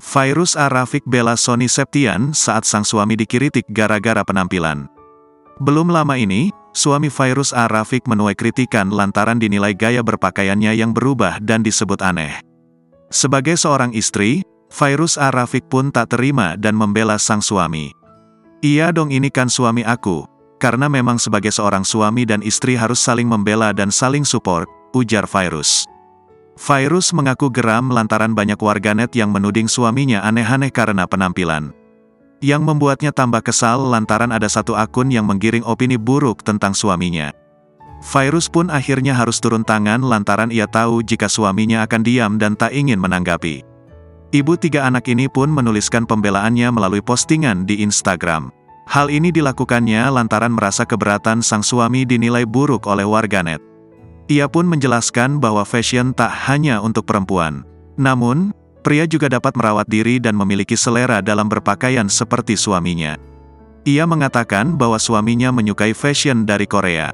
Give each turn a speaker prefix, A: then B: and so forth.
A: Fairuz A-Rafiq bela Sony Septian saat sang suami dikritik gara-gara penampilan. Belum lama ini, suami Fairuz A-Rafiq menuai kritikan lantaran dinilai gaya berpakaiannya yang berubah dan disebut aneh. Sebagai seorang istri, Fairuz A-Rafiq pun tak terima dan membela sang suami. "Iya dong, ini kan suami aku, karena memang sebagai seorang suami dan istri harus saling membela dan saling support," ujar Fairuz. Fairuz mengaku geram lantaran banyak warganet yang menuding suaminya aneh-aneh karena penampilan. Yang membuatnya tambah kesal lantaran ada satu akun yang menggiring opini buruk tentang suaminya. Fairuz pun akhirnya harus turun tangan lantaran ia tahu jika suaminya akan diam dan tak ingin menanggapi. Ibu 3 anak ini pun menuliskan pembelaannya melalui postingan di Instagram. Hal ini dilakukannya lantaran merasa keberatan sang suami dinilai buruk oleh warganet. Ia pun menjelaskan bahwa fashion tak hanya untuk perempuan. Namun, pria juga dapat merawat diri dan memiliki selera dalam berpakaian seperti suaminya. Ia mengatakan bahwa suaminya menyukai fashion dari Korea.